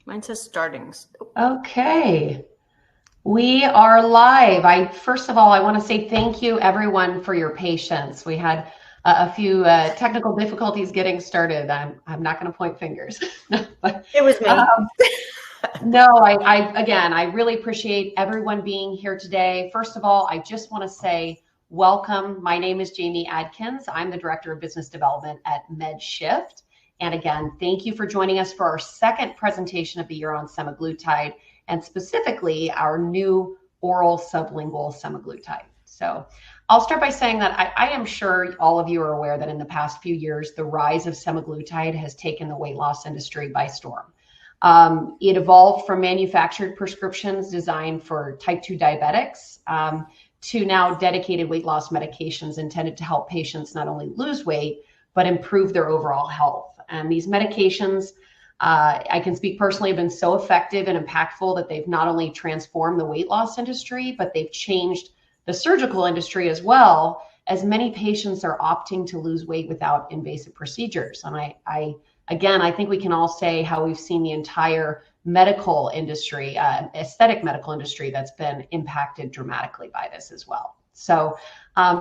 Mine says starting. Okay, we are live. First of all, I want to say thank you everyone for your patience. We had a few technical difficulties getting started. I'm not going to point fingers. But, It was me. no, I really appreciate everyone being here today. First of all, I just want to say welcome. My name is Jamie Adkins. I'm the Director of Business Development at MedShift. And again, thank you for joining us for our second presentation of the year on semaglutide, and specifically our new oral sublingual semaglutide. So I'll start by saying that I am sure all of you are aware that in the past few years, the rise of semaglutide has taken the weight loss industry by storm. It evolved from manufactured prescriptions designed for type 2 diabetics to now dedicated weight loss medications intended to help patients not only lose weight, but improve their overall health. And these medications, I can speak personally, have been so effective and impactful that they've not only transformed the weight loss industry, but they've changed the surgical industry as well, as many patients are opting to lose weight without invasive procedures. And I think we can all say how we've seen the entire medical industry, aesthetic medical industry, that's been impacted dramatically by this as well. So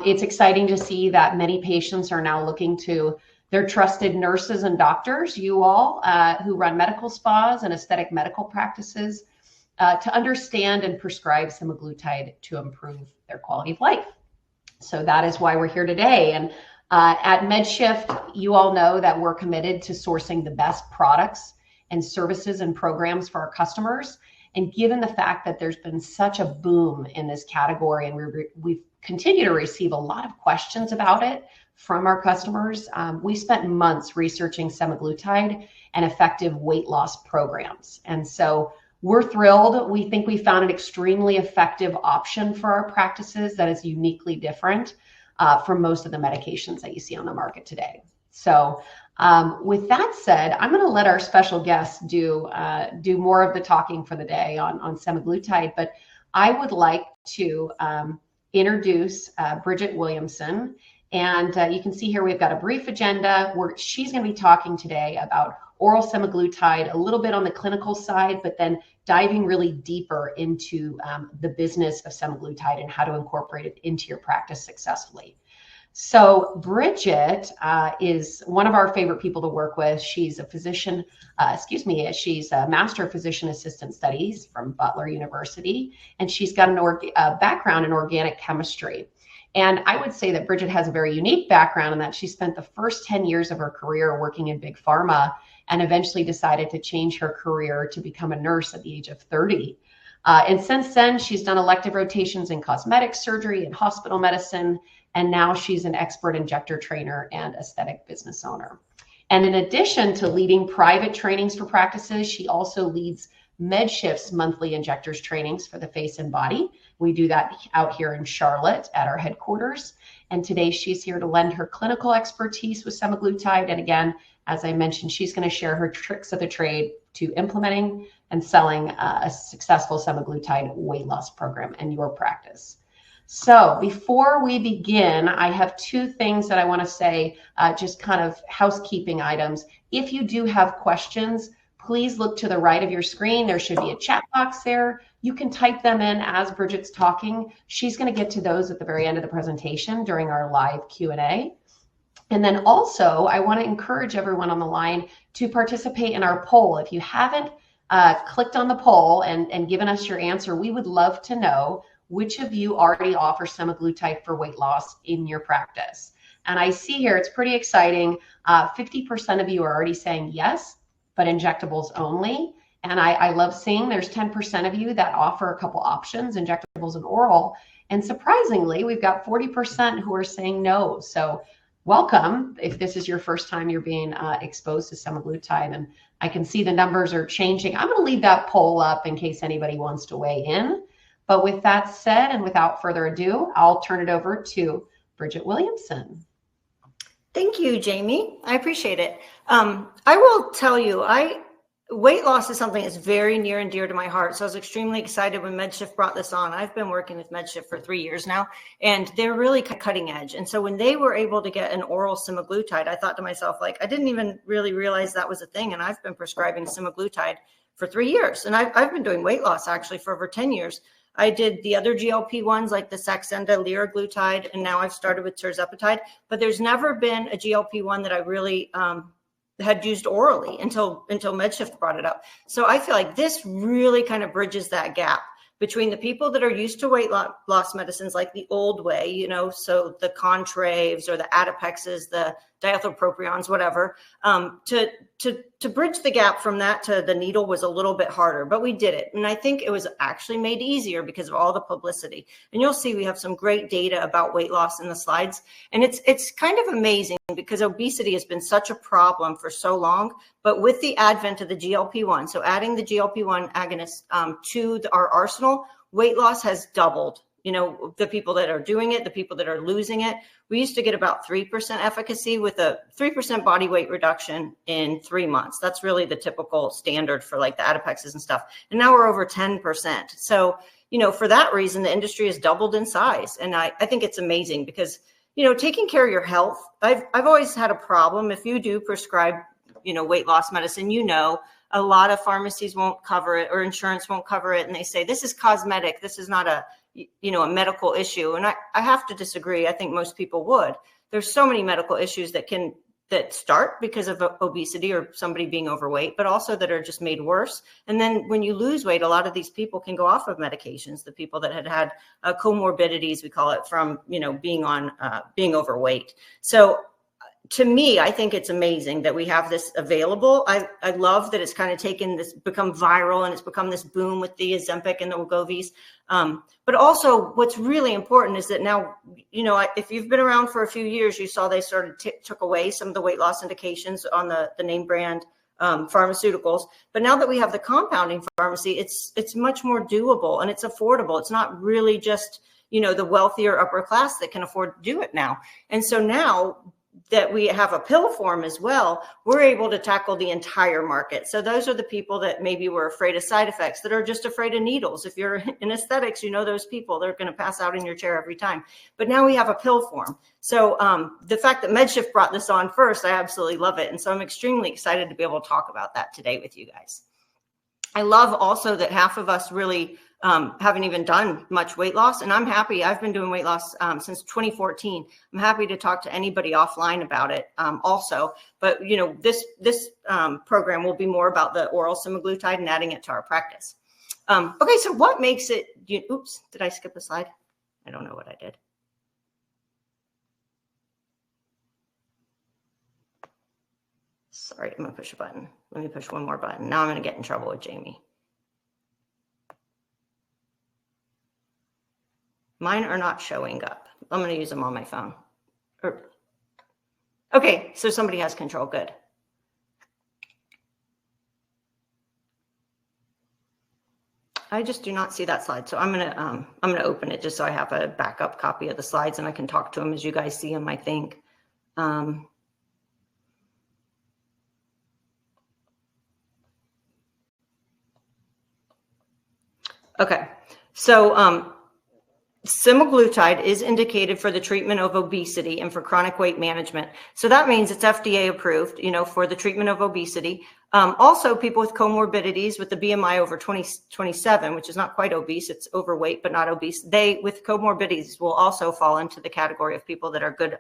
it's exciting to see that many patients are now looking to their trusted nurses and doctors, you all who run medical spas and aesthetic medical practices, to understand and prescribe semaglutide to improve their quality of life. So that is why we're here today. And at MedShift, you all know that we're committed to sourcing the best products and services and programs for our customers. And given the fact that there's been such a boom in this category, and we continue to receive a lot of questions about it from our customers, we spent months researching semaglutide and effective weight loss programs. And so we're thrilled. We think we found an extremely effective option for our practices that is uniquely different from most of the medications that you see on the market today. So with that said, I'm going to let our special guests do more of the talking for the day on semaglutide, but I would like to introduce Bridget Williamson. And you can see here we've got a brief agenda where she's going to be talking today about oral semaglutide, a little bit on the clinical side, but then diving really deeper into the business of semaglutide and how to incorporate it into your practice successfully. So Bridget is one of our favorite people to work with. She's a physician, she's a Master of Physician Assistant Studies from Butler University, and she's got a background in organic chemistry. And I would say that Bridget has a very unique background in that she spent the first 10 years of her career working in big pharma and eventually decided to change her career to become a nurse at the age of 30. And since then, she's done elective rotations in cosmetic surgery and hospital medicine. And now she's an expert injector trainer and aesthetic business owner. And in addition to leading private trainings for practices, she also leads MedShift's monthly injectors trainings for the face and body. We do that out here in Charlotte at our headquarters. And today she's here to lend her clinical expertise with semaglutide. And again, as I mentioned, she's going to share her tricks of the trade to implementing and selling a successful semaglutide weight loss program in your practice. So before we begin, I have two things that I want to say, just kind of housekeeping items. If you do have questions, please look to the right of your screen. There should be a chat box there. You can type them in as Bridget's talking. She's going to get to those at the very end of the presentation during our live Q&A. And then also, I want to encourage everyone on the line to participate in our poll. If you haven't clicked on the poll and given us your answer, we would love to know which of you already offer semaglutide for weight loss in your practice. And I see here, it's pretty exciting. 50% of you are already saying yes, but injectables only. And I love seeing there's 10% of you that offer a couple options, injectables and oral. And surprisingly, we've got 40% who are saying no. So welcome if this is your first time you're being exposed to semaglutide. And I can see the numbers are changing. I'm going to leave that poll up in case anybody wants to weigh in. But with that said, and without further ado, I'll turn it over to Bridget Williamson. Thank you, Jamie. I appreciate it. I will tell you, weight loss is something that's very near and dear to my heart. So I was extremely excited when MedShift brought this on. I've been working with MedShift for 3 years now, and they're really cutting edge. And so when they were able to get an oral semaglutide, I thought to myself, like, I didn't even really realize that was a thing. And I've been prescribing semaglutide for 3 years. And I've been doing weight loss actually for over 10 years. I did the other GLP-1s like the Saxenda liraglutide, and now I've started with tirzepatide. But there's never been a GLP-1 that I really had used orally until MedShift brought it up. So I feel like this really kind of bridges that gap between the people that are used to weight loss medicines like the old way, you know, so the Contraves or the Adipexes, the diethylpropions, whatever, to bridge the gap from that to the needle was a little bit harder, but we did it. And I think it was actually made easier because of all the publicity. And you'll see we have some great data about weight loss in the slides. And it's kind of amazing because obesity has been such a problem for so long, but with the advent of the GLP-1, so adding the GLP-1 agonist to our arsenal, weight loss has doubled. You know, the people that are doing it, the people that are losing it. We used to get about 3% efficacy with a 3% body weight reduction in 3 months. That's really the typical standard for like the Adipexes and stuff. And now we're over 10%. So, you know, for that reason, the industry has doubled in size. And I think it's amazing because, you know, taking care of your health, I've always had a problem. If you do prescribe, you know, weight loss medicine, you know, a lot of pharmacies won't cover it or insurance won't cover it. And they say, this is cosmetic. This is not a medical issue. And I have to disagree. I think most people would. There's so many medical issues that start because of obesity or somebody being overweight, but also that are just made worse. And then when you lose weight, a lot of these people can go off of medications, the people that had comorbidities, we call it, from, you know, being overweight. So to me, I think it's amazing that we have this available. I love that it's kind of become viral, and it's become this boom with the Ozempic and the Wegovy's. But also what's really important is that now, you know, if you've been around for a few years, you saw they took away some of the weight loss indications on the name brand pharmaceuticals. But now that we have the compounding pharmacy, it's much more doable and it's affordable. It's not really just, you know, the wealthier upper class that can afford to do it now. And so now that we have a pill form as well, we're able to tackle the entire market. So those are the people that maybe were afraid of side effects, that are just afraid of needles. If you're in aesthetics, you know those people, they're going to pass out in your chair every time. But now we have a pill form. So the fact that MedShift brought this on first, I absolutely love it. And so I'm extremely excited to be able to talk about that today with you guys. I love also that half of us really haven't even done much weight loss. And I'm happy. I've been doing weight loss since 2014. I'm happy to talk to anybody offline about it also. But, you know, this program will be more about the oral semaglutide and adding it to our practice. Okay, so what makes it, oops, did I skip a slide? I don't know what I did. Sorry, I'm going to push a button. Let me push one more button. Now I'm going to get in trouble with Jamie. Mine are not showing up. I'm going to use them on my phone. Okay, so somebody has control. Good. I just do not see that slide. So I'm going to open it just so I have a backup copy of the slides and I can talk to them as you guys see them, I think. Okay, so semaglutide is indicated for the treatment of obesity and for chronic weight management. So that means it's FDA approved, you know, for the treatment of obesity. Also, people with comorbidities with the BMI over 27, which is not quite obese, it's overweight but not obese. They with comorbidities will also fall into the category of people that are good.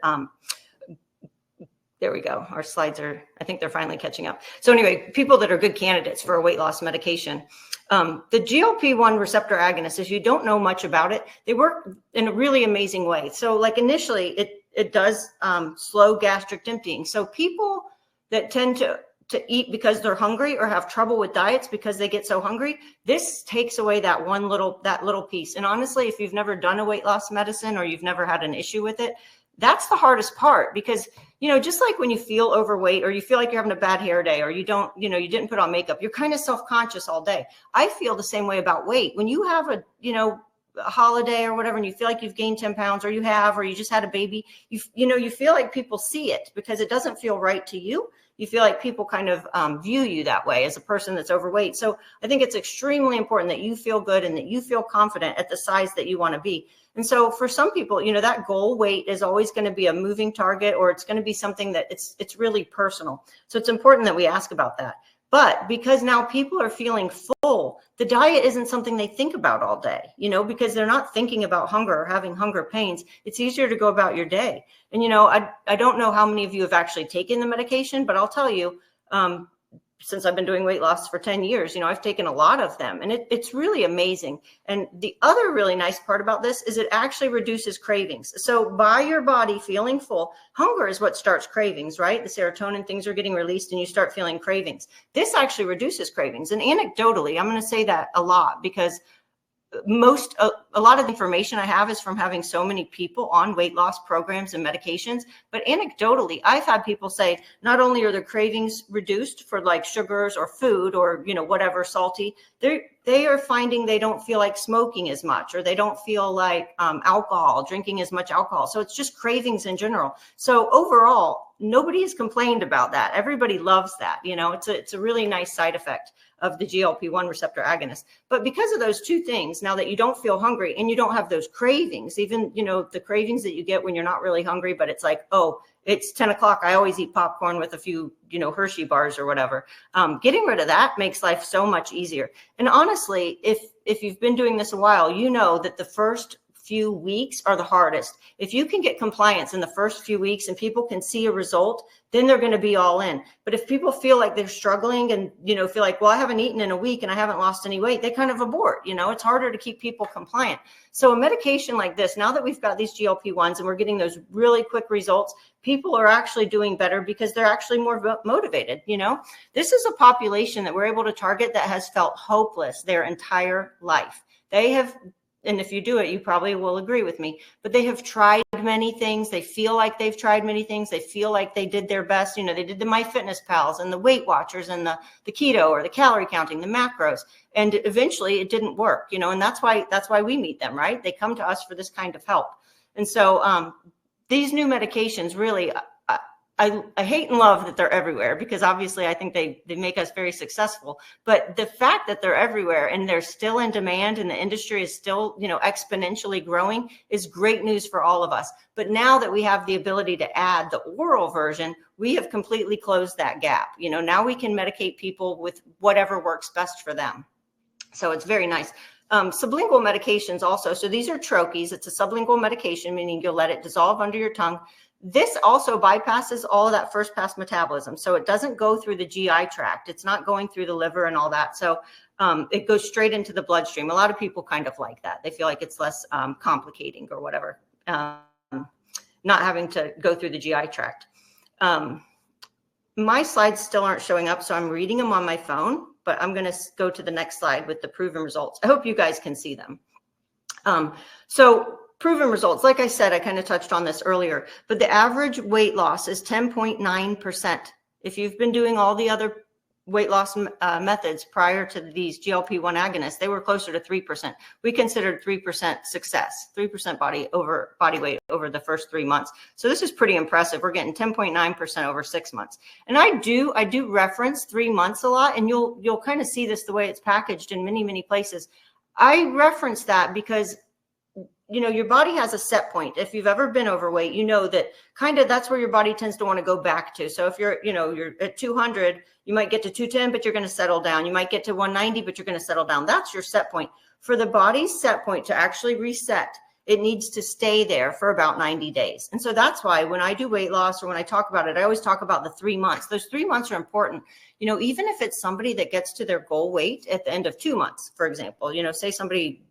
There we go. Our slides are, I think they're finally catching up. So anyway, people that are good candidates for a weight loss medication. The GLP-1 receptor agonists, if you don't know much about it, they work in a really amazing way. So like initially it does slow gastric emptying. So people that tend to eat because they're hungry or have trouble with diets because they get so hungry, this takes away that little piece. And honestly, if you've never done a weight loss medicine or you've never had an issue with it, that's the hardest part because, you know, just like when you feel overweight or you feel like you're having a bad hair day or you didn't put on makeup, you're kind of self-conscious all day. I feel the same way about weight. When you have a holiday or whatever, and you feel like you've gained 10 pounds or you just had a baby, you feel like people see it because it doesn't feel right to you. you feel like people kind of view you that way as a person that's overweight. So I think it's extremely important that you feel good and that you feel confident at the size that you want to be. And so for some people, you know, that goal weight is always going to be a moving target, or it's going to be something that it's really personal. So it's important that we ask about that. But because now people are feeling full, the diet isn't something they think about all day, you know, because they're not thinking about hunger or having hunger pains. It's easier to go about your day. And, you know, I don't know how many of you have actually taken the medication, but I'll tell you, since I've been doing weight loss for 10 years, you know, I've taken a lot of them, and it's really amazing. And the other really nice part about this is it actually reduces cravings. So by your body feeling full, hunger is what starts cravings, right? The serotonin things are getting released and you start feeling cravings. This actually reduces cravings. And anecdotally, I'm going to say that a lot because a lot of the information I have is from having so many people on weight loss programs and medications. But anecdotally, I've had people say not only are their cravings reduced for like sugars or food or, you know, whatever salty, they are finding they don't feel like smoking as much, or they don't feel like drinking as much alcohol. So it's just cravings in general. So overall, nobody has complained about that. Everybody loves that. You know, it's a really nice side effect of the GLP-1 receptor agonist. But because of those two things, now that you don't feel hungry and you don't have those cravings, even, you know, the cravings that you get when you're not really hungry, but it's like, oh, it's 10 o'clock. I always eat popcorn with a few, you know, Hershey bars or whatever. Getting rid of that makes life so much easier. And honestly, if you've been doing this a while, you know that the first few weeks are the hardest. If you can get compliance in the first few weeks and people can see a result, then they're going to be all in. But if people feel like they're struggling and, you know, feel like, well, I haven't eaten in a week and I haven't lost any weight, they kind of abort. You know, it's harder to keep people compliant. So a medication like this, now that we've got these GLP-1s and we're getting those really quick results, people are actually doing better because they're actually more motivated. You know, this is a population that we're able to target that has felt hopeless their entire life. They have, and if you do it, you probably will agree with me, but they have tried many things. They feel like they've tried many things. They feel like they did their best. You know, they did the MyFitnessPals and the Weight Watchers and the keto or the calorie counting, the macros, and eventually it didn't work, you know, and that's why we meet them, right? They come to us for this kind of help. And so these new medications really, I hate and love that they're everywhere, because obviously I think they make us very successful. But the fact that they're everywhere and they're still in demand and the industry is still, you know, exponentially growing is great news for all of us. But now that we have the ability to add the oral version, we have completely closed that gap. You know, now we can medicate people with whatever works best for them. So it's very nice. Sublingual medications also. So these are troches. It's a sublingual medication, meaning you'll let it dissolve under your tongue. This also bypasses all of that first pass metabolism. So it doesn't go through the GI tract. It's not going through the liver and all that. So it goes straight into the bloodstream. A lot of people kind of like that. They feel like it's less complicating or whatever, not having to go through the GI tract. My slides still aren't showing up, so I'm reading them on my phone, but I'm going to go to the next slide with the proven results. I hope you guys can see them. So proven results, like I said, I kind of touched on this earlier, but the average weight loss is 10.9%. If you've been doing all the other weight loss methods prior to these GLP-1 agonists, they were closer to 3%. We considered 3% success, 3% body weight over the first 3 months. So this is pretty impressive. We're getting 10.9% over 6 months. And I do reference 3 months a lot, and you'll kind of see this the way it's packaged in many, many places. I reference that because, you know, your body has a set point. If you've ever been overweight, you know that kind of that's where your body tends to want to go back to. So if you're at 200, you might get to 210, but you're going to settle down. You might get to 190, but you're going to settle down. That's your set point. For the body's set point to actually reset, it needs to stay there for about 90 days. And so that's why when I do weight loss or when I talk about it, I always talk about the 3 months. Those 3 months are important. You know, even if it's somebody that gets to their goal weight at the end of 2 months, for example, you know, say somebody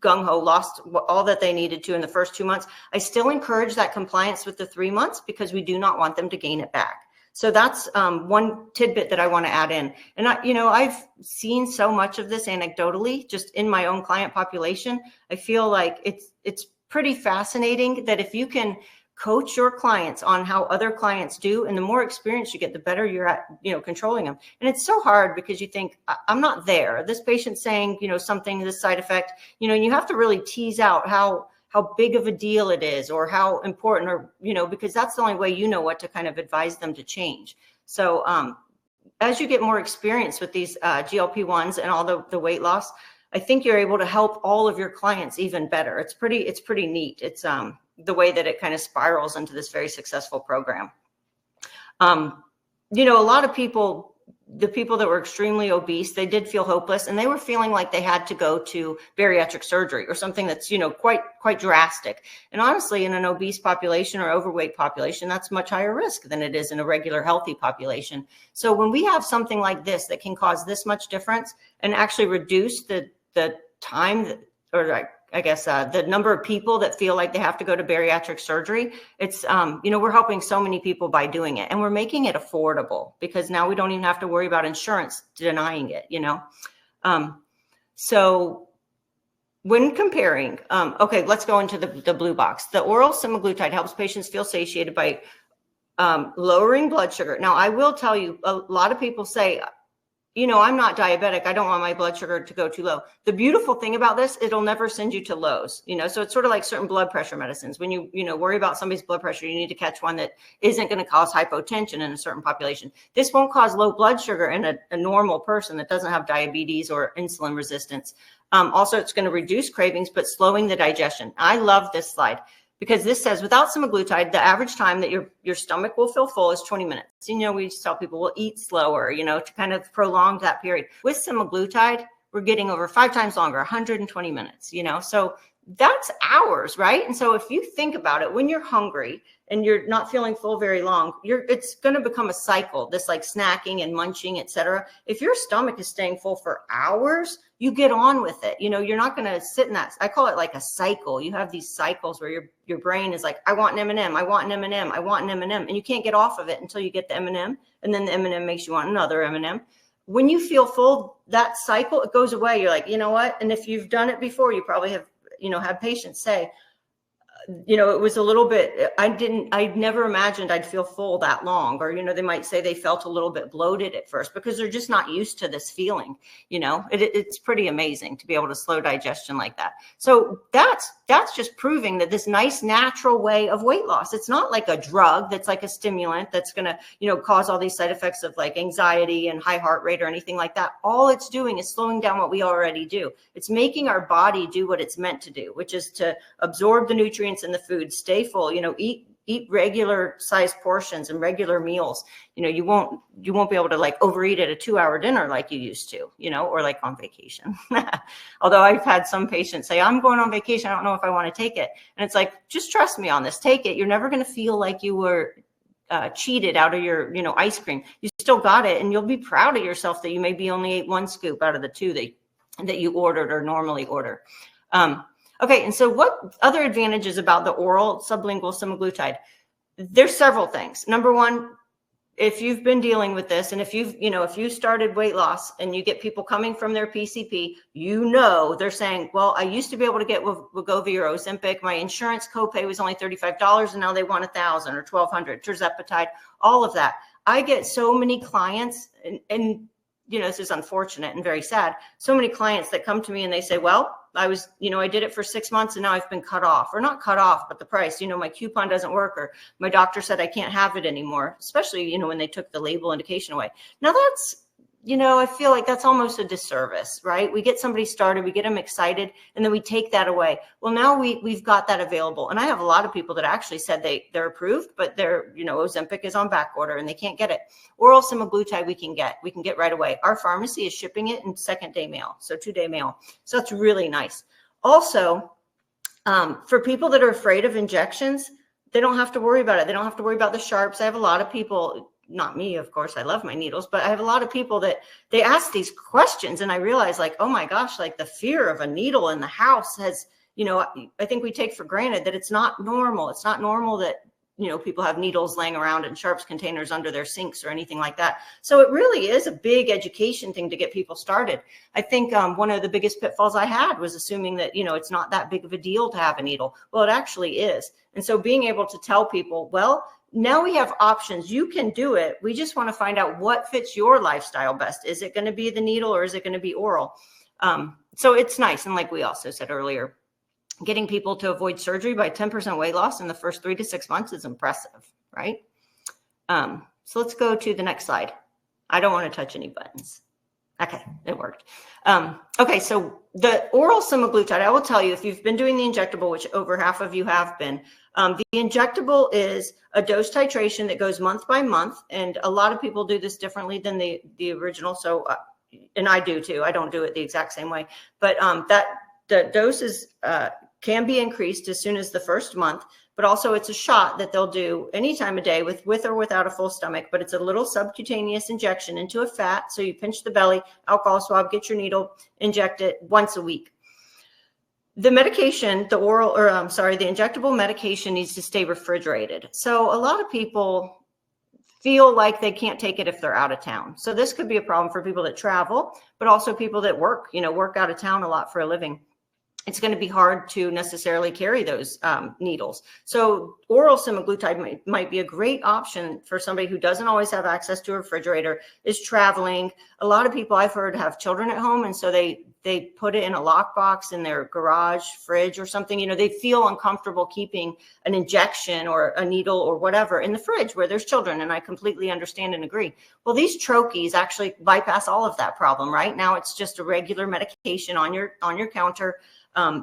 gung-ho lost all that they needed to in the first 2 months, I still encourage that compliance with the 3 months because we do not want them to gain it back. So that's one tidbit that I want to add in. And I've seen so much of this anecdotally, just in my own client population. I feel like it's pretty fascinating that if you can coach your clients on how other clients do, and the more experience you get, the better you're at, controlling them. And it's so hard because you think, I'm not there. This patient's saying, something, this side effect, and you have to really tease out how big of a deal it is or how important, or, because that's the only way you know what to kind of advise them to change. So as you get more experience with these GLP-1s and all the weight loss, I think you're able to help all of your clients even better. It's pretty neat. It's the way that it kind of spirals into this very successful program. You know, a lot of people, the people that were extremely obese, they did feel hopeless, and they were feeling like they had to go to bariatric surgery or something that's, you know, quite drastic. And honestly, in an obese population or overweight population, that's much higher risk than it is in a regular healthy population. So when we have something like this that can cause this much difference and actually reduce the time that, or I guess the number of people that feel like they have to go to bariatric surgery, it's, you know, we're helping so many people by doing it, and we're making it affordable because now we don't even have to worry about insurance denying it, you know? So when comparing, okay, let's go into the blue box. The oral semaglutide helps patients feel satiated by lowering blood sugar. Now, I will tell you, a lot of people say, you know, I'm not diabetic. I don't want my blood sugar to go too low. The beautiful thing about this, it'll never send you to lows, you know, so it's sort of like certain blood pressure medicines. When you know, worry about somebody's blood pressure, you need to catch one that isn't going to cause hypotension in a certain population. This won't cause low blood sugar in a normal person that doesn't have diabetes or insulin resistance. Also, it's going to reduce cravings, but slowing the digestion. I love this slide, because this says without semaglutide, the average time that your stomach will feel full is 20 minutes. You know, we tell people we'll eat slower, you know, to kind of prolong that period. With semaglutide, we're getting over 5 times longer, 120 minutes, you know, so that's hours, right? And so if you think about it, when you're hungry and you're not feeling full very long, it's going to become a cycle, this like snacking and munching, etc. If your stomach is staying full for hours, you get on with it. You know, you're not going to sit in that. I call it like a cycle. You have these cycles where your brain is like, I want an M&M, I want an M&M, I want an M&M, and you can't get off of it until you get the M&M, and then the M&M makes you want another M&M. When you feel full, that cycle, it goes away. You're like, you know what? And if you've done it before, you probably have, you know, had patients say, you know, it was a little bit, I never imagined I'd feel full that long. Or, you know, they might say they felt a little bit bloated at first because they're just not used to this feeling. You know, it's pretty amazing to be able to slow digestion like that. So that's just proving that this nice natural way of weight loss, it's not like a drug that's like a stimulant that's going to, you know, cause all these side effects of like anxiety and high heart rate or anything like that. All it's doing is slowing down what we already do. It's making our body do what it's meant to do, which is to absorb the nutrients in the food, stay full, you know, eat regular sized portions and regular meals. You know, you won't be able to like overeat at a 2-hour dinner like you used to, you know, or like on vacation. Although I've had some patients say, I'm going on vacation, I don't know if I want to take it. And it's like, just trust me on this, take it. You're never going to feel like you were cheated out of your, you know, ice cream. You still got it, and you'll be proud of yourself that you maybe only ate 1 scoop out of the 2 that you ordered or normally order. Okay, and so what other advantages about the oral sublingual semaglutide? There's several things. Number one, if you've been dealing with this, and if you started weight loss and you get people coming from their PCP, you know, they're saying, well, I used to be able to get Wegovy or Ozempic. My insurance copay was only $35, and now they want $1,000 or $1,200. Tirzepatide, all of that. I get so many clients, and you know, this is unfortunate and very sad. So many clients that come to me and they say, well, I did it for 6 months and now I've been cut off, or not cut off, but the price, you know, my coupon doesn't work, or my doctor said I can't have it anymore, especially, you know, when they took the label indication away. Now that's, you know, I feel like that's almost a disservice, right? We get somebody started, we get them excited, and then we take that away. Well, now we've got that available. And I have a lot of people that actually said they're approved, but you know, Ozempic is on back order and they can't get it. Oral semaglutide we can get right away. Our pharmacy is shipping it in 2nd-day mail, so 2-day mail. So that's really nice. Also, for people that are afraid of injections, they don't have to worry about it. They don't have to worry about the sharps. I have a lot of people, not me, of course, I love my needles, but I have a lot of people that they ask these questions, and I realize like, oh my gosh, like the fear of a needle in the house has, you know, I think we take for granted that it's not normal. It's not normal that, you know, people have needles laying around in sharps containers under their sinks or anything like that. So it really is a big education thing to get people started. I think one of the biggest pitfalls I had was assuming that, you know, it's not that big of a deal to have a needle. Well, it actually is. And so being able to tell people, well, now we have options. You can do it. We just want to find out what fits your lifestyle best. Is it going to be the needle or is it going to be oral? So it's nice. And like we also said earlier, getting people to avoid surgery by 10% weight loss in the first 3 to 6 months is impressive, right? So let's go to the next slide. I don't want to touch any buttons. Okay, it worked. Okay, so the oral semaglutide, I will tell you, if you've been doing the injectable, which over half of you have been, the injectable is a dose titration that goes month by month. And a lot of people do this differently than the original. So, and I do too. I don't do it the exact same way, but the doses can be increased as soon as the first month. But also it's a shot that they'll do any time of day with or without a full stomach, but it's a little subcutaneous injection into a fat. So you pinch the belly, alcohol swab, get your needle, inject it once a week. The medication, the injectable medication needs to stay refrigerated. So a lot of people feel like they can't take it if they're out of town. So this could be a problem for people that travel, but also people that work out of town a lot for a living. It's going to be hard to necessarily carry those needles. So oral semaglutide might be a great option for somebody who doesn't always have access to a refrigerator, is traveling. A lot of people I've heard have children at home, and so they put it in a lockbox in their garage, fridge or something. They feel uncomfortable keeping an injection or a needle or whatever in the fridge where there's children, and I completely understand and agree. Well, these troches actually bypass all of that problem, right? Now it's just a regular medication on your counter.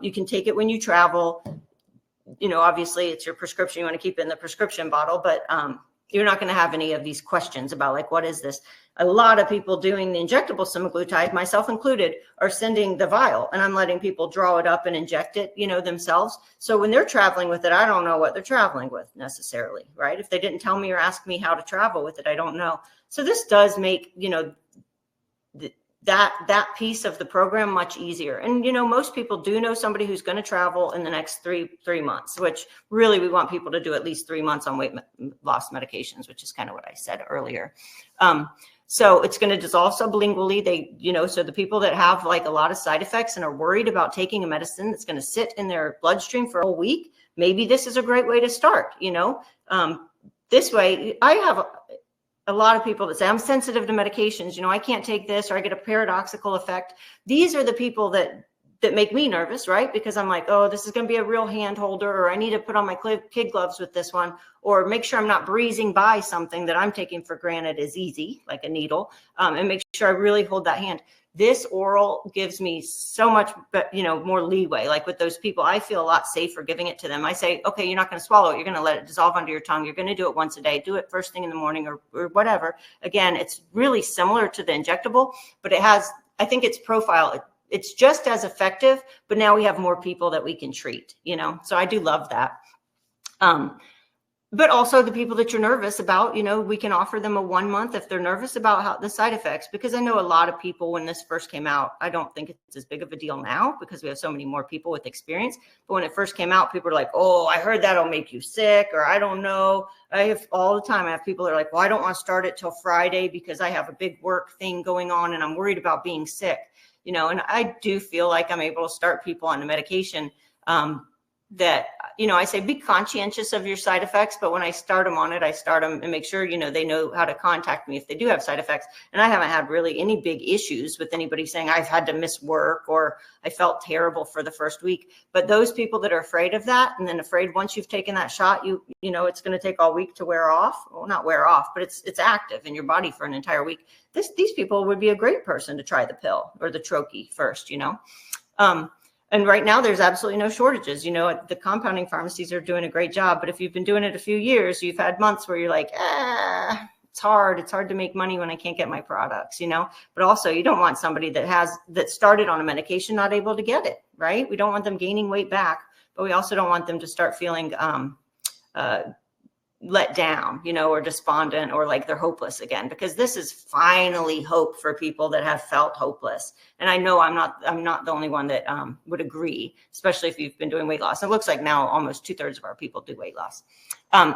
You can take it when you travel. Obviously it's your prescription. You want to keep it in the prescription bottle, but you're not going to have any of these questions about like, what is this? A lot of people doing the injectable semaglutide, myself included, are sending the vial, and I'm letting people draw it up and inject it, themselves. So when they're traveling with it, I don't know what they're traveling with necessarily, right? If they didn't tell me or ask me how to travel with it, I don't know. So this does make, that piece of the program much easier. And, most people do know somebody who's going to travel in the next three months, which really we want people to do at least 3 months on weight loss medications, which is kind of what I said earlier. So it's going to dissolve sublingually. So the people that have like a lot of side effects and are worried about taking a medicine that's going to sit in their bloodstream for a whole week, maybe this is a great way to start. This way, I have a lot of people that say, I'm sensitive to medications, I can't take this, or I get a paradoxical effect. These are the people that make me nervous, right? Because I'm like, oh, this is going to be a real hand holder, or I need to put on my kid gloves with this one, or make sure I'm not breezing by something that I'm taking for granted is easy, like a needle, and make sure I really hold that hand. This oral gives me so much, more leeway. Like with those people, I feel a lot safer giving it to them. I say, okay, you're not going to swallow it. You're going to let it dissolve under your tongue. You're going to do it once a day. Do it first thing in the morning or whatever. Again, it's really similar to the injectable, but I think its profile, it's just as effective, but now we have more people that we can treat, so I do love that. But also the people that you're nervous about, we can offer them a 1 month if they're nervous about how the side effects, because I know a lot of people when this first came out, I don't think it's as big of a deal now because we have so many more people with experience. But when it first came out, people were like, oh, I heard that'll make you sick, or I don't know. I have all the time. I have people that are like, well, I don't want to start it till Friday because I have a big work thing going on and I'm worried about being sick, and I do feel like I'm able to start people on the medication that, I say be conscientious of your side effects, but when I start them on it, I start them and make sure, they know how to contact me if they do have side effects. And I haven't had really any big issues with anybody saying I've had to miss work or I felt terrible for the first week. But those people that are afraid of that, and then afraid once you've taken that shot, it's going to take all week to wear off. Well, not wear off, but it's active in your body for an entire week. These people would be a great person to try the pill or the troche first, And right now there's absolutely no shortages. The compounding pharmacies are doing a great job, but if you've been doing it a few years, you've had months where you're like, it's hard to make money when I can't get my products, but also you don't want somebody that started on a medication, not able to get it, right? We don't want them gaining weight back, but we also don't want them to start feeling, let down, or despondent, or like they're hopeless again, because this is finally hope for people that have felt hopeless. And I know I'm not the only one that would agree, especially if you've been doing weight loss. It looks like now almost 2/3 of our people do weight loss.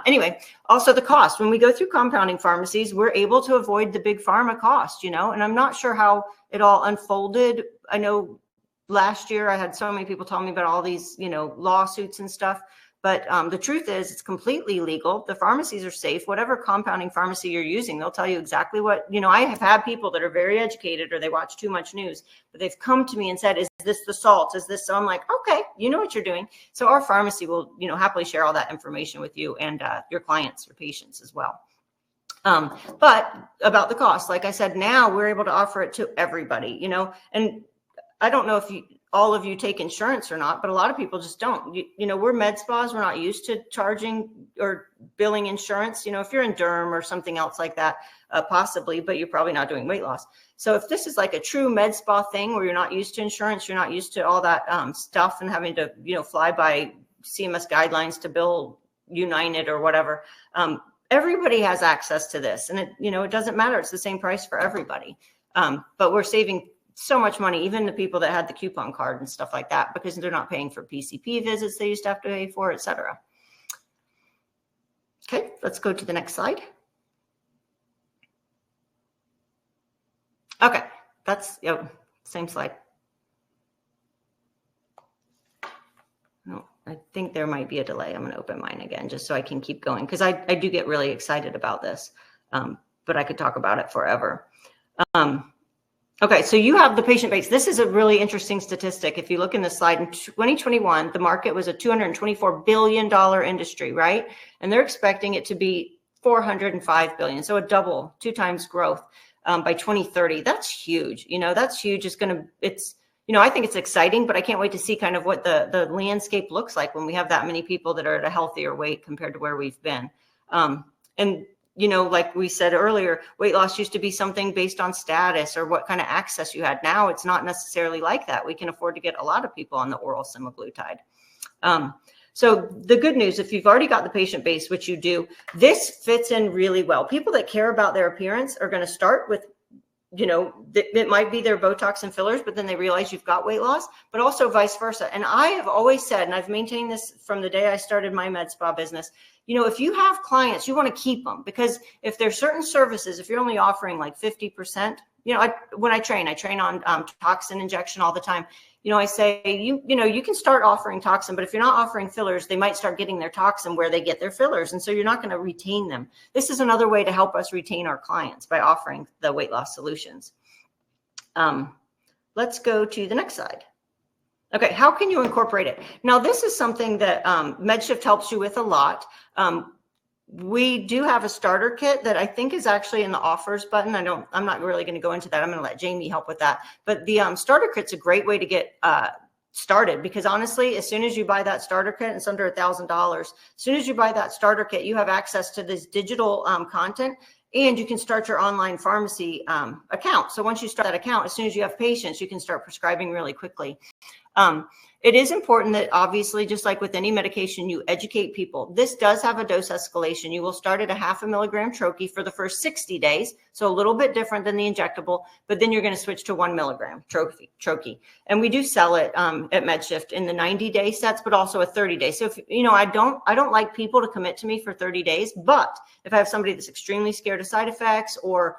Anyway, also the cost. When we go through compounding pharmacies, we're able to avoid the big pharma cost, and I'm not sure how it all unfolded. I know last year I had so many people tell me about all these, lawsuits and stuff. But the truth is it's completely legal. The pharmacies are safe. Whatever compounding pharmacy you're using, they'll tell you exactly what, I have had people that are very educated or they watch too much news, but they've come to me and said, is this the salt? Is this? So I'm like, okay, you know what you're doing. So our pharmacy will, happily share all that information with you and your clients, your patients as well. But about the cost, like I said, now we're able to offer it to everybody, and I don't know if all of you take insurance or not, but a lot of people just don't. We're med spas. We're not used to charging or billing insurance. If you're in derm or something else like that, possibly, but you're probably not doing weight loss. So if this is like a true med spa thing where you're not used to insurance, you're not used to all that stuff and having to, fly by CMS guidelines to bill United or whatever, everybody has access to this, and it doesn't matter. It's the same price for everybody. But we're saving so much money, even the people that had the coupon card and stuff like that, because they're not paying for PCP visits they used to have to pay for, etc. Okay, let's go to the next slide. Okay, that's same slide. No, I think there might be a delay. I'm going to open mine again just so I can keep going, because I do get really excited about this, but I could talk about it forever. Okay, so you have the patient base. This is a really interesting statistic. If you look in the slide, in 2021, the market was a $224 billion industry, right? And they're expecting it to be $405 billion, so a double, 2 times growth by 2030. That's huge. That's huge. I think it's exciting, but I can't wait to see kind of what the landscape looks like when we have that many people that are at a healthier weight compared to where we've been. Like we said earlier, weight loss used to be something based on status or what kind of access you had. Now it's not necessarily like that. We can afford to get a lot of people on the oral semaglutide. So the good news, if you've already got the patient base, which you do, this fits in really well. People that care about their appearance are going to start with, it might be their Botox and fillers, but then they realize you've got weight loss, but also vice versa. And I have always said, and I've maintained this from the day I started my med spa business, if you have clients, you want to keep them, because if there's certain services, if you're only offering like 50%, when I train on toxin injection all the time. I say, you can start offering toxin, but if you're not offering fillers, they might start getting their toxin where they get their fillers. And so you're not going to retain them. This is another way to help us retain our clients by offering the weight loss solutions. Let's go to the next slide. Okay, how can you incorporate it? Now, this is something that MedShift helps you with a lot. We do have a starter kit that I think is actually in the offers button. I'm not really going to go into that. I'm going to let Jamie help with that. But the starter kit's a great way to get started, because honestly, as soon as you buy that starter kit, and it's under $1,000. As soon as you buy that starter kit, you have access to this digital content, and you can start your online pharmacy account. So once you start that account, as soon as you have patients, you can start prescribing really quickly. It is important that, obviously, just like with any medication, you educate people. This does have a dose escalation. You will start at a 0.5 milligram troche for the first 60 days. So a little bit different than the injectable, but then you're going to switch to 1 milligram troche. And we do sell it at MedShift in the 90-day sets, but also a 30-day. So if, I don't like people to commit to me for 30 days, but if I have somebody that's extremely scared of side effects or,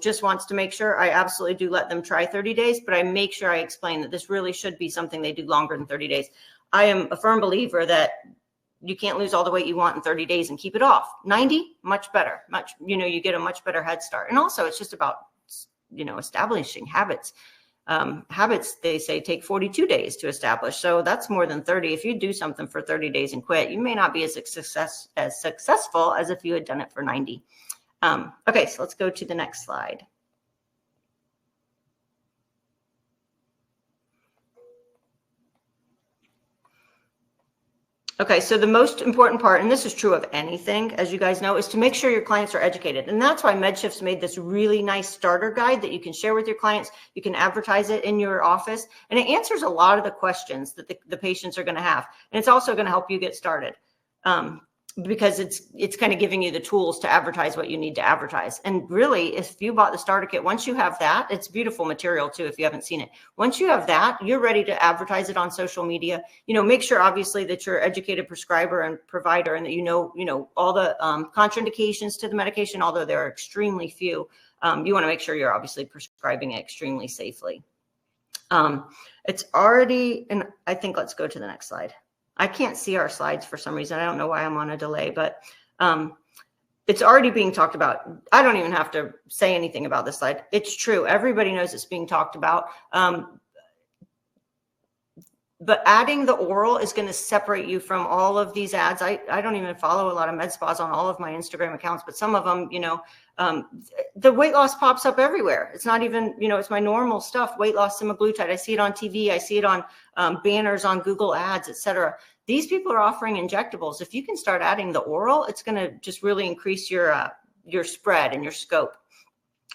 just wants to make sure, I absolutely do let them try 30 days, but I make sure I explain that this really should be something they do longer than 30 days. I am a firm believer that you can't lose all the weight you want in 30 days and keep it off. 90, much better, you get a much better head start. And also it's just about, establishing habits. Habits, they say, take 42 days to establish. So that's more than 30. If you do something for 30 days and quit, you may not be as successful as if you had done it for 90. Okay, so let's go to the next slide. Okay, so the most important part, and this is true of anything, as you guys know, is to make sure your clients are educated. And that's why MedShift's made this really nice starter guide that you can share with your clients. You can advertise it in your office, and it answers a lot of the questions that the patients are going to have. And it's also going to help you get started. Because it's kind of giving you the tools to advertise what you need to advertise. And really, if you bought the starter kit, once you have that, it's beautiful material too, if you haven't seen it. Once you have that, you're ready to advertise it on social media. Make sure obviously that you're an educated prescriber and provider, and that you know all the contraindications to the medication, although there are extremely few. You want to make sure you're obviously prescribing it extremely safely. It's already, and I think let's go to the next slide. I can't see our slides for some reason. I don't know why I'm on a delay, but it's already being talked about. I don't even have to say anything about this slide. It's true. Everybody knows it's being talked about. but adding the oral is going to separate you from all of these ads. I don't even follow a lot of med spas on all of my Instagram accounts, but some of them, the weight loss pops up everywhere. It's not even, it's my normal stuff, weight loss, semaglutide. I see it on TV. I see it on banners on Google ads, etc. These people are offering injectables. If you can start adding the oral, it's going to just really increase your spread and your scope.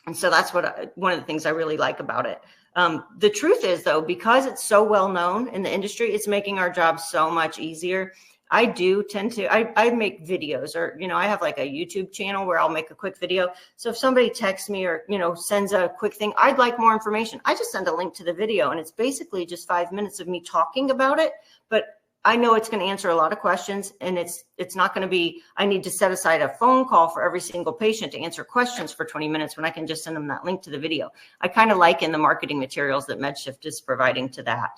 And so that's one of the things I really like about it. The truth is, though, because it's so well known in the industry, it's making our job so much easier. I do tend to, I make videos, or, I have like a YouTube channel where I'll make a quick video. So if somebody texts me or, sends a quick thing, I'd like more information, I just send a link to the video, and it's basically just 5 minutes of me talking about it. But I know it's going to answer a lot of questions, and it's not going to be, I need to set aside a phone call for every single patient to answer questions for 20 minutes when I can just send them that link to the video. I kind of liken the marketing materials that MedShift is providing to that.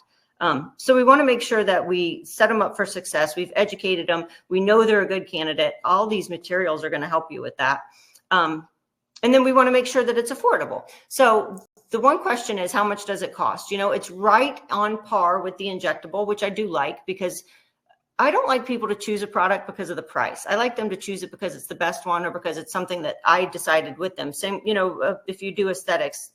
So we want to make sure that we set them up for success. We've educated them. We know they're a good candidate. All these materials are going to help you with that. And then we want to make sure that it's affordable. So the one question is, how much does it cost? It's right on par with the injectable, which I do like, because I don't like people to choose a product because of the price. I like them to choose it because it's the best one, or because it's something that I decided with them. Same, if you do aesthetics,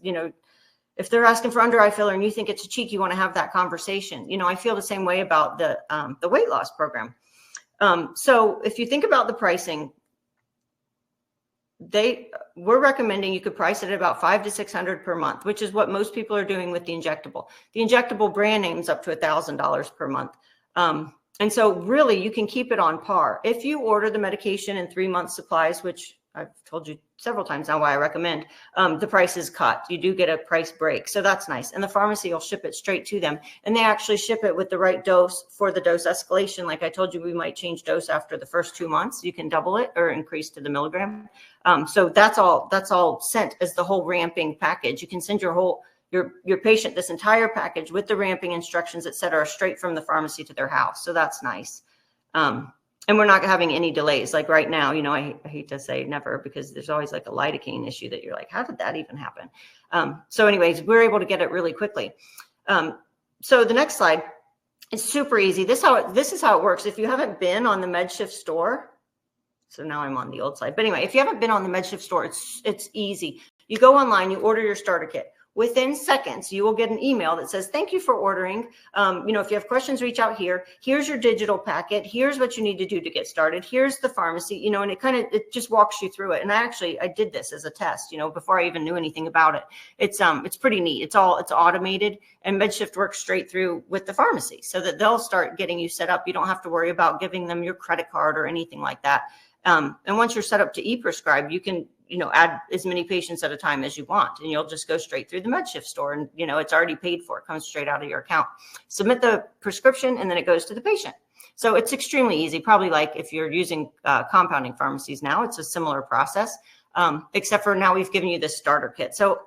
if they're asking for under eye filler and you think it's a cheek, you want to have that conversation. I feel the same way about the weight loss program. So if you think about the pricing, we're recommending you could price it at about $500 to $600 per month, which is what most people are doing with the injectable. The injectable brand name's up to $1,000 per month. And so really you can keep it on par. If you order the medication in 3 month supplies, which I've told you several times now why I recommend, the price is cut. You do get a price break. So that's nice. And the pharmacy will ship it straight to them. And they actually ship it with the right dose for the dose escalation. Like I told you, we might change dose after the first 2 months. You can double it or increase to the milligram. So that's all sent as the whole ramping package. You can send your patient this entire package with the ramping instructions, et cetera, straight from the pharmacy to their house. So that's nice. And we're not having any delays. Like right now, I hate to say never, because there's always like a lidocaine issue that you're like, how did that even happen? So anyways, we're able to get it really quickly. So the next slide is super easy. This is how it works. If you haven't been on the MedShift store, so now I'm on the old slide. But anyway, if you haven't been on the MedShift store, it's easy. You go online, you order your starter kit. Within seconds, you will get an email that says, thank you for ordering. If you have questions, reach out here. Here's your digital packet. Here's what you need to do to get started. Here's the pharmacy, and it just walks you through it. And I did this as a test, before I even knew anything about it. It's pretty neat. It's automated, and MedShift works straight through with the pharmacy so that they'll start getting you set up. You don't have to worry about giving them your credit card or anything like that. And once you're set up to e-prescribe, you can add as many patients at a time as you want, and you'll just go straight through the MedShift store, and it's already paid for. It comes straight out of your account. Submit the prescription, and then it goes to the patient. So it's extremely easy. Probably like if you're using compounding pharmacies now, it's a similar process, except for now we've given you this starter kit. So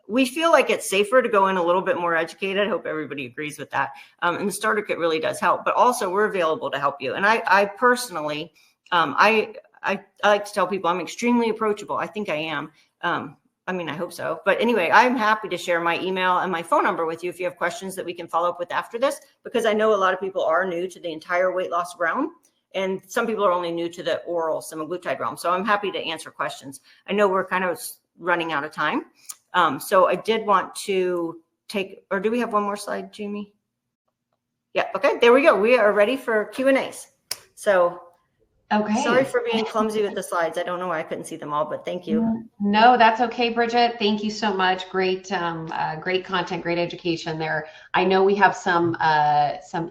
we feel like it's safer to go in a little bit more educated. I hope everybody agrees with that. And the starter kit really does help, but also we're available to help you. And I personally, I like to tell people I'm extremely approachable. I think I am. I hope so. But anyway, I'm happy to share my email and my phone number with you if you have questions that we can follow up with after this, because I know a lot of people are new to the entire weight loss realm, and some people are only new to the oral semaglutide realm. So I'm happy to answer questions. I know we're kind of running out of time. So I did want to or do we have one more slide, Jamie? Yeah. Okay. There we go. We are ready for Q&As. So okay. Sorry for being clumsy with the slides. I don't know why I couldn't see them all, but thank you. No, that's okay, Bridget. Thank you so much. Great, great content, great education there. I know we have some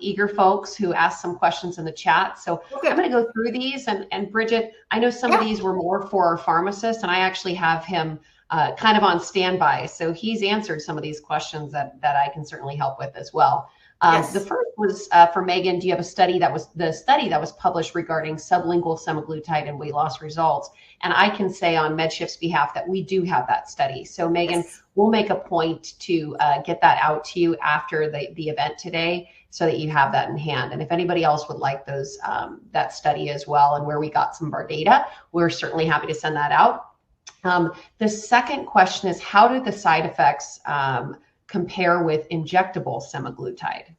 eager folks who asked some questions in the chat. So I'm going to go through these. And Bridget, I know some of these were more for our pharmacist, and I actually have him kind of on standby. So he's answered some of these questions that I can certainly help with as well. The first was for Megan. Do you have the study that was published regarding sublingual semaglutide and weight loss results? And I can say on MedShift's behalf that we do have that study. So Megan, we'll make a point to get that out to you after the event today, so that you have that in hand. And if anybody else would like those that study as well, and where we got some of our data, we're certainly happy to send that out. The second question is, how do the side effects compare with injectable semaglutide?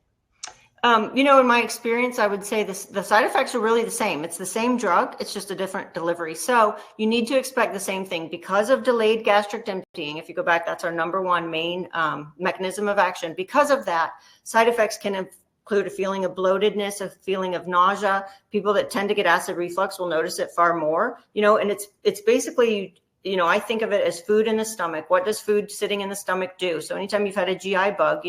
In my experience, I would say the side effects are really the same. It's the same drug. It's just a different delivery. So you need to expect the same thing because of delayed gastric emptying. If you go back, that's our number one main mechanism of action. Because of that, side effects can include a feeling of bloatedness, a feeling of nausea. People that tend to get acid reflux will notice it far more, and it's basically, I think of it as food in the stomach. What does food sitting in the stomach do? So anytime you've had a GI bug,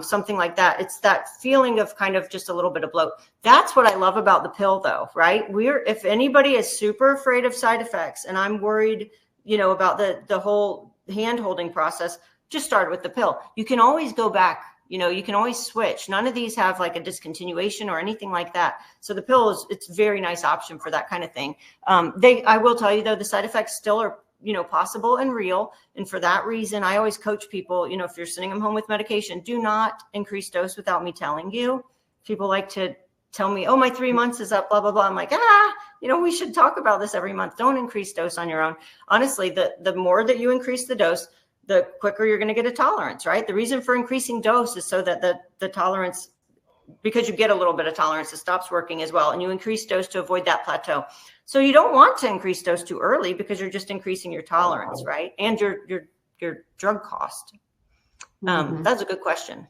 something like that, it's that feeling of kind of just a little bit of bloat. That's what I love about the pill though, right? If anybody is super afraid of side effects and I'm worried, about the whole hand holding process, just start with the pill. You can always go back. You can always switch. None of these have like a discontinuation or anything like that. So the pill it's a very nice option for that kind of thing. I will tell you though, the side effects still are, possible and real. And for that reason, I always coach people, if you're sending them home with medication, do not increase dose without me telling you. People like to tell me, oh, my 3 months is up, blah, blah, blah. I'm like, we should talk about this every month. Don't increase dose on your own. Honestly, the more that you increase the dose, the quicker you're going to get a tolerance, right? The reason for increasing dose is so that the tolerance, because you get a little bit of tolerance, it stops working as well. And you increase dose to avoid that plateau. So you don't want to increase dose too early because you're just increasing your tolerance, right? And your drug cost. That's a good question.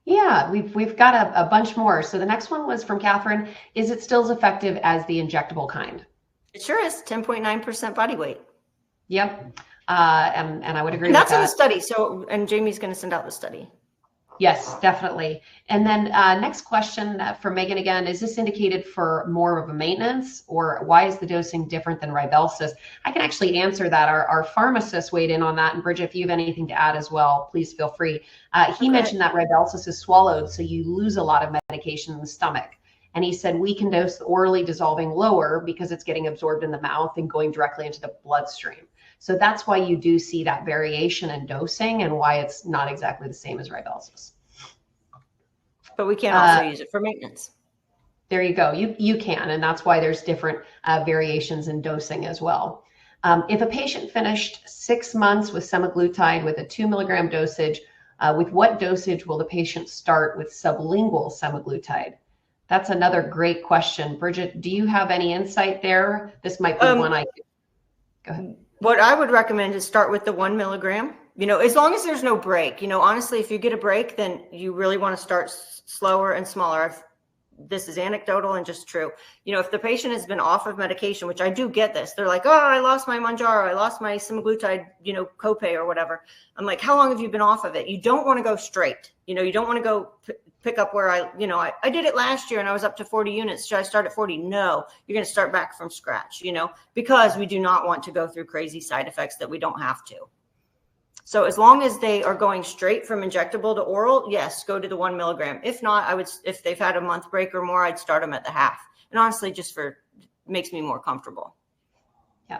Yeah, we've got a bunch more. So the next one was from Catherine. Is it still as effective as the injectable kind? It sure is. 10.9% body weight. Yep. And I would agree with that. That's in the study. So, and Jamie's going to send out the study. Yes, definitely. And then next question from Megan again, is this indicated for more of a maintenance, or why is the dosing different than Rybelsus? I can actually answer that. Our pharmacist weighed in on that. And Bridget, if you have anything to add as well, please feel free. He mentioned that Rybelsus is swallowed, so you lose a lot of medication in the stomach. And he said we can dose orally dissolving lower because it's getting absorbed in the mouth and going directly into the bloodstream. So that's why you do see that variation in dosing and why it's not exactly the same as Rybelsus. But we can also use it for maintenance. There you go. You can, and that's why there's different variations in dosing as well. If a patient finished 6 months with semaglutide with a 2 milligram dosage, with what dosage will the patient start with sublingual semaglutide? That's another great question. Bridget, do you have any insight there? This might be one I could. Go ahead. What I would recommend is start with the 1 milligram, as long as there's no break. Honestly, if you get a break, then you really want to start slower and smaller. This is anecdotal and just true. If the patient has been off of medication, which I do get this, they're like, oh, I lost my Mounjaro, I lost my semaglutide, copay or whatever. I'm like, how long have you been off of it? You don't want to go straight. You don't want to go pick up where I did it last year and I was up to 40 units. Should I start at 40? No, you're going to start back from scratch, because we do not want to go through crazy side effects that we don't have to. So as long as they are going straight from injectable to oral, yes, go to the 1 milligram. If not, if they've had a month break or more, I'd start them at the half. And honestly, makes me more comfortable. Yeah.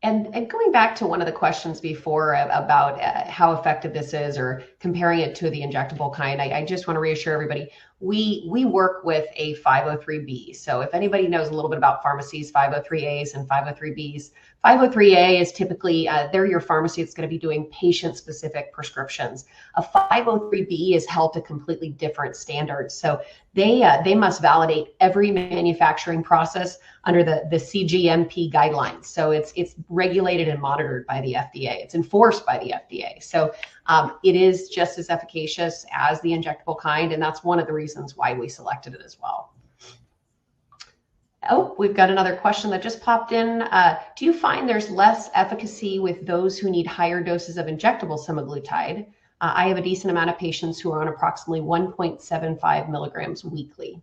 And going back to one of the questions before about how effective this is, or comparing it to the injectable kind, I just want to reassure everybody, we work with a 503B. So if anybody knows a little bit about pharmacies, 503As and 503Bs, 503A is typically, they're your pharmacy that's going to be doing patient-specific prescriptions. A 503B is held to completely different standards. So they must validate every manufacturing process under the CGMP guidelines. So it's regulated and monitored by the FDA. It's enforced by the FDA. So it is just as efficacious as the injectable kind, and that's one of the reasons why we selected it as well. Oh, we've got another question that just popped in. Do you find there's less efficacy with those who need higher doses of injectable semaglutide? I have a decent amount of patients who are on approximately 1.75 milligrams weekly.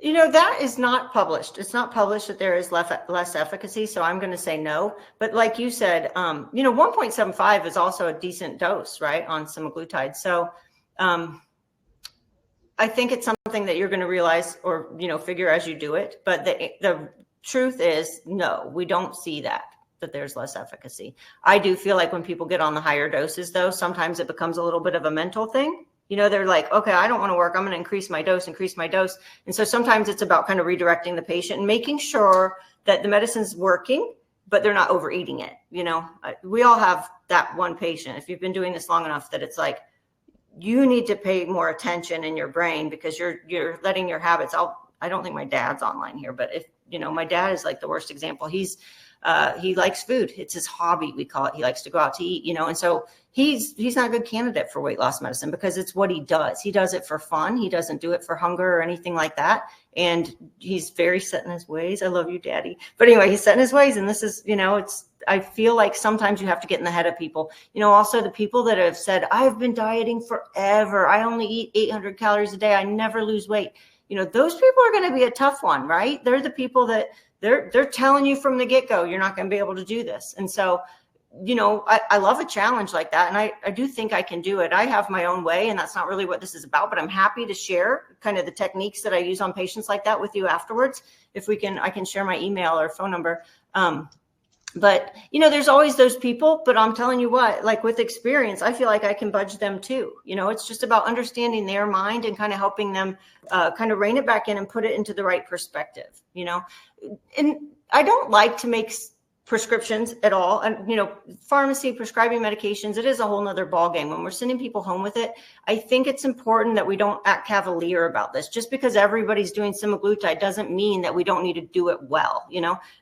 That is not published. It's not published that there is less efficacy. So I'm going to say no. But like you said, 1.75 is also a decent dose, right, on semaglutide. So I think it's something that you're going to realize or, figure as you do it. But the truth is, no, we don't see that there's less efficacy. I do feel like when people get on the higher doses, though, sometimes it becomes a little bit of a mental thing. They're like, okay, I don't want to work. I'm going to increase my dose. And so sometimes it's about kind of redirecting the patient and making sure that the medicine's working, but they're not overeating it. We all have that one patient. If you've been doing this long enough that it's like, you need to pay more attention in your brain, because you're letting your habits. I don't think my dad's online here, but if, my dad is like the worst example. He likes food. It's his hobby. We call it. He likes to go out to eat, and so he's not a good candidate for weight loss medicine, because it's what he does. He does it for fun. He doesn't do it for hunger or anything like that. And he's very set in his ways. I love you, Daddy. But anyway, he's set in his ways. And this is, I feel like sometimes you have to get in the head of people, also the people that have said, I've been dieting forever. I only eat 800 calories a day. I never lose weight. Those people are going to be a tough one, right? They're the people that they're telling you from the get-go, you're not going to be able to do this. And so, I love a challenge like that. And I do think I can do it. I have my own way, and that's not really what this is about, but I'm happy to share kind of the techniques that I use on patients like that with you afterwards. If we can, I can share my email or phone number. But, there's always those people, but I'm telling you what, like with experience, I feel like I can budge them too. It's just about understanding their mind and kind of helping them kind of rein it back in and put it into the right perspective, and I don't like to make prescriptions at all. And, pharmacy prescribing medications, it is a whole nother ballgame. When we're sending people home with it, I think it's important that we don't act cavalier about this. Just because everybody's doing semaglutide doesn't mean that we don't need to do it well,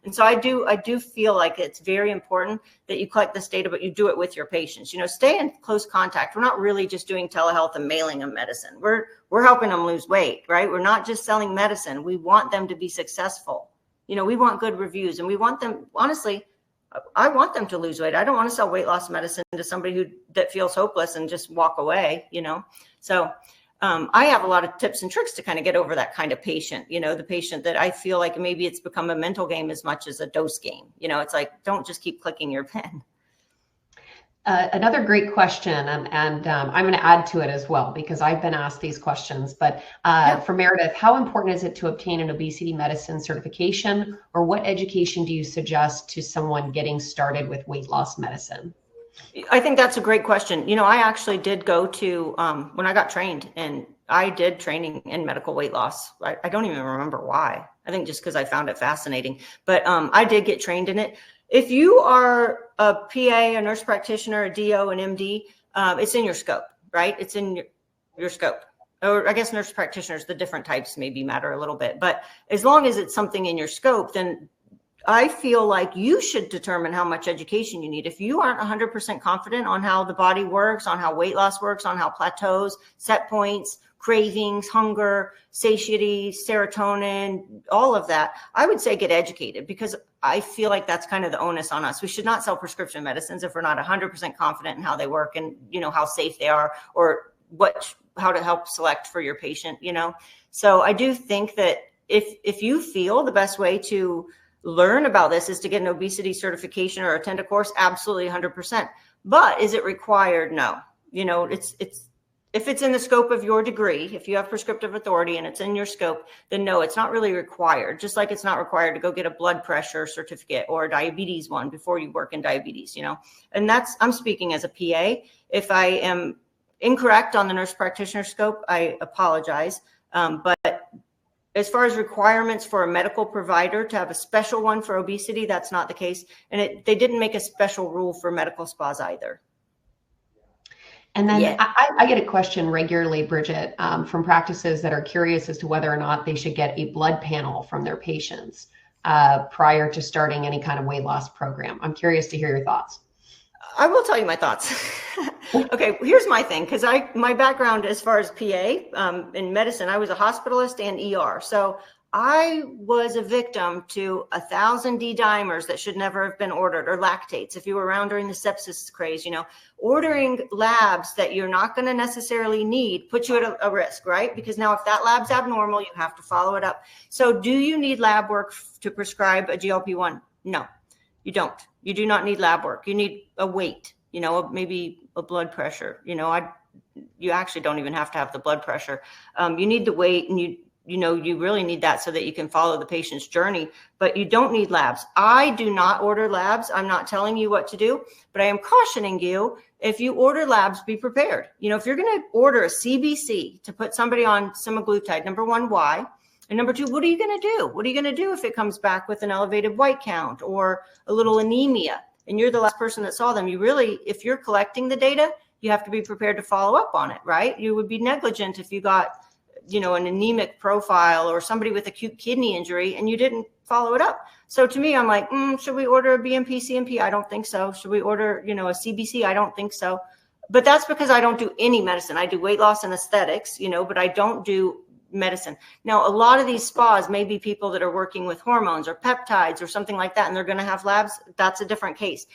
And so I do feel like it's very important that you collect this data, but you do it with your patients, stay in close contact. We're not really just doing telehealth and mailing them medicine. We're helping them lose weight, right? We're not just selling medicine. We want them to be successful. We want good reviews, and we want them, honestly, I want them to lose weight. I don't want to sell weight loss medicine to somebody that feels hopeless and just walk away, So I have a lot of tips and tricks to kind of get over that kind of patient, the patient that I feel like maybe it's become a mental game as much as a dose game. It's like, don't just keep clicking your pen. Another great question, and I'm going to add to it as well, because I've been asked these questions, but for Meredith, how important is it to obtain an obesity medicine certification, or what education do you suggest to someone getting started with weight loss medicine? I think that's a great question. I actually did go to, when I got trained, and I did training in medical weight loss. I don't even remember why. I think just because I found it fascinating, but I did get trained in it. If you are a PA, a nurse practitioner, a DO, an MD, it's in your scope, right? It's in your scope. Or I guess nurse practitioners, the different types maybe matter a little bit. But as long as it's something in your scope, then I feel like you should determine how much education you need. If you aren't 100% confident on how the body works, on how weight loss works, on how plateaus, set points, cravings, hunger, satiety, serotonin, all of that, I would say get educated, because I feel like that's kind of the onus on us. We should not sell prescription medicines if we're not 100% confident in how they work and, how safe they are, or how to help select for your patient, So I do think that if you feel the best way to learn about this is to get an obesity certification or attend a course, absolutely 100%. But is it required? No. If it's in the scope of your degree, if you have prescriptive authority and it's in your scope, then no, it's not really required. Just like it's not required to go get a blood pressure certificate or a diabetes one before you work in diabetes, And I'm speaking as a PA. If I am incorrect on the nurse practitioner scope, I apologize. But as far as requirements for a medical provider to have a special one for obesity, that's not the case. And they didn't make a special rule for medical spas either. And then I get a question regularly, Bridget, from practices that are curious as to whether or not they should get a blood panel from their patients prior to starting any kind of weight loss program. I'm curious to hear your thoughts. I will tell you my thoughts. Okay, here's my thing, because my background as far as PA in medicine, I was a hospitalist and ER. So I was a victim to 1,000 D-dimers that should never have been ordered, or lactates. If you were around during the sepsis craze, ordering labs that you're not going to necessarily need puts you at a risk, right? Because now if that lab's abnormal, you have to follow it up. So do you need lab work to prescribe a GLP-1? No, you don't. You do not need lab work. You need a weight, maybe a blood pressure. You actually don't even have to have the blood pressure. You need the weight, and you really need that so that you can follow the patient's journey, but you don't need labs. I do not order labs. I'm not telling you what to do, but I am cautioning you, if you order labs, be prepared. If you're going to order a CBC to put somebody on semaglutide, number one, why? And number two, what are you going to do? What are you going to do if it comes back with an elevated white count or a little anemia, and you're the last person that saw them? If you're collecting the data, you have to be prepared to follow up on it, right? You would be negligent if you got, you know, an anemic profile or somebody with acute kidney injury and you didn't follow it up. So to me, I'm like, should we order a BMP, CMP? I don't think so. Should we order, you know, a CBC? I don't think so. But that's because I don't do any medicine. I do weight loss and aesthetics, you know, but I don't do medicine. Now, a lot of these spas may be people that are working with hormones or peptides or something like that, and they're going to have labs. That's a different case.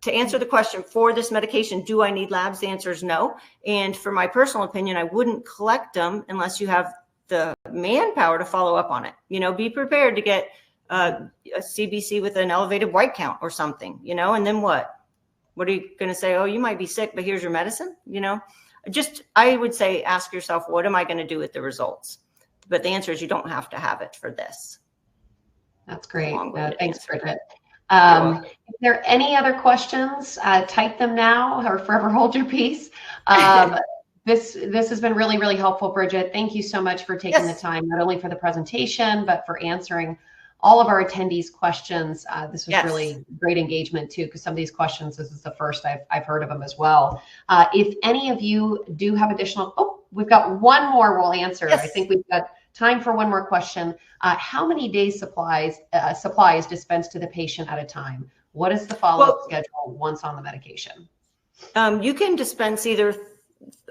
To answer the question, for this medication, do I need labs? The answer is no. And for my personal opinion, I wouldn't collect them unless you have the manpower to follow up on it. You know, be prepared to get a CBC with an elevated white count or something, you know, and then what? What are you going to say? Oh, you might be sick, but here's your medicine. You know, just, I would say, ask yourself, what am I going to do with the results? But the answer is you don't have to have it for this. That's great. Thanks, Bridget. If there are any other questions, type them now or forever hold your peace. This has been really, really helpful, Bridget. Thank you so much for taking the time, not only for the presentation, but for answering all of our attendees' questions. This was really great engagement too, because some of these questions, this is the first I've heard of them as well. If any of you do have additional, we've got one more we'll answer. I think we've got time for one more question. How many days supply is dispensed to the patient at a time? What is the follow-up schedule once on the medication? You can dispense either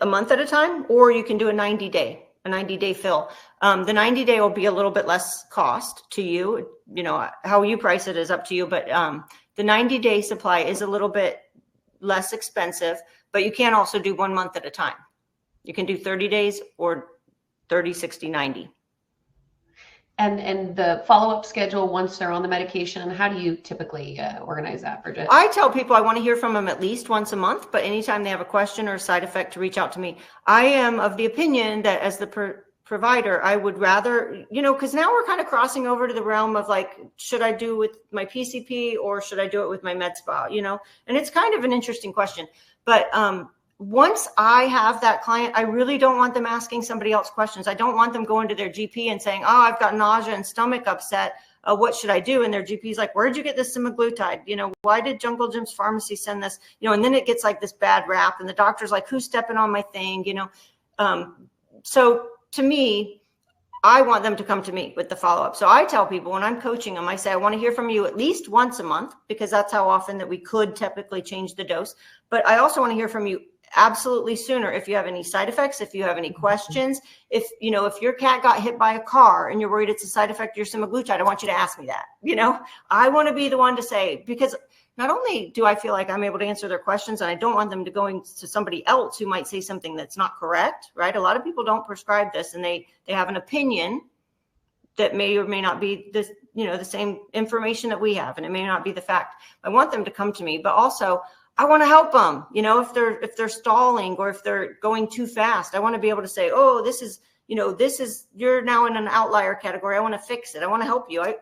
a month at a time, or you can do a 90-day fill. The 90-day will be a little bit less cost to you. You know, how you price it is up to you, but the 90-day supply is a little bit less expensive, but you can also do 1 month at a time. You can do 30 days or 30, 60, 90. And the follow-up schedule once they're on the medication, how do you typically organize that, Bridget? I tell people I want to hear from them at least once a month, but anytime they have a question or a side effect, to reach out to me. I am of the opinion that as the provider, I would rather, you know, because now we're kind of crossing over to the realm of like, should I do with my PCP or should I do it with my med spa, you know? And it's kind of an interesting question. But once I have that client, I really don't want them asking somebody else questions. I don't want them going to their GP and saying, oh, I've got nausea and stomach upset. What should I do? And their GP is like, where'd you get this semaglutide? You know, why did Jungle Jim's pharmacy send this? You know, and then it gets like this bad rap and the doctor's like, who's stepping on my thing? You know? So to me, I want them to come to me with the follow-up. So I tell people when I'm coaching them, I say, I want to hear from you at least once a month, because that's how often that we could typically change the dose. But I also want to hear from you absolutely sooner if you have any side effects, if you have any questions, if you know, if your cat got hit by a car and you're worried it's a side effect of your semaglutide, I want you to ask me that. You know, I want to be the one to say, because not only do I feel like I'm able to answer their questions, and I don't want them to going to somebody else who might say something that's not correct, right? A lot of people don't prescribe this and they have an opinion that may or may not be this, you know, the same information that we have, and it may not be the fact. I want them to come to me, but also I want to help them, you know, if they're stalling or if they're going too fast. I want to be able to say, oh, this is, you know, you're now in an outlier category. I want to fix it. I want to help you. I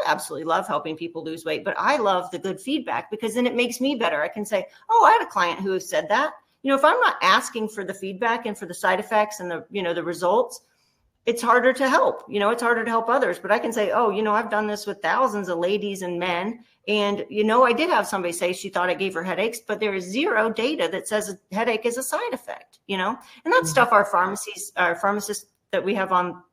absolutely love helping people lose weight, but I love the good feedback, because then it makes me better. I can say, oh, I had a client who said that. You know, if I'm not asking for the feedback and for the side effects and the, you know, the results, it's harder to help. You know, it's harder to help others. But I can say, oh, you know, I've done this with thousands of ladies and men. And, you know, I did have somebody say she thought it gave her headaches, but there is zero data that says a headache is a side effect, you know, and that's stuff our pharmacists that we have on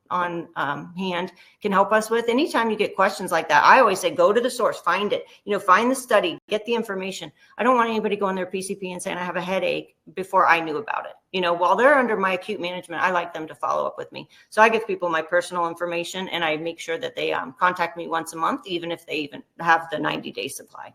hand can help us with. Anytime you get questions like that, I always say, go to the source, find it, you know, find the study, get the information. I don't want anybody going to their PCP and saying I have a headache before I knew about it. You know, while they're under my acute management, I like them to follow up with me. So I give people my personal information and I make sure that they contact me once a month, even if they even have the 90-day supply.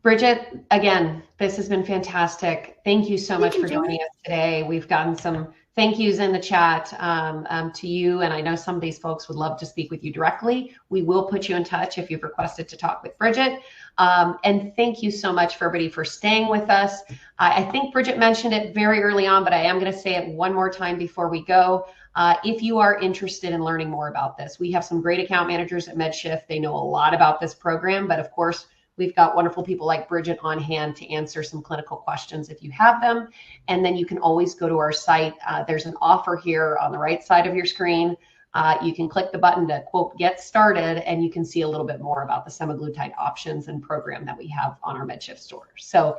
Bridget, again, this has been fantastic. Thank you so much for joining us today. We've gotten some thank yous in the chat to you. And I know some of these folks would love to speak with you directly. We will put you in touch if you've requested to talk with Bridget. And thank you so much for everybody for staying with us. I think Bridget mentioned it very early on, but I am going to say it one more time before we go. If you are interested in learning more about this, we have some great account managers at MedShift. They know a lot about this program, but of course, we've got wonderful people like Bridget on hand to answer some clinical questions if you have them. And then you can always go to our site. There's an offer here on the right side of your screen. You can click the button to, quote, get started, and you can see a little bit more about the semaglutide options and program that we have on our MedShift store. So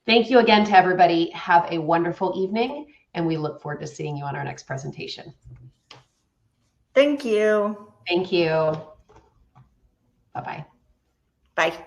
Thank you again to everybody. Have a wonderful evening, and we look forward to seeing you on our next presentation. Thank you. Thank you. Bye-bye. Bye.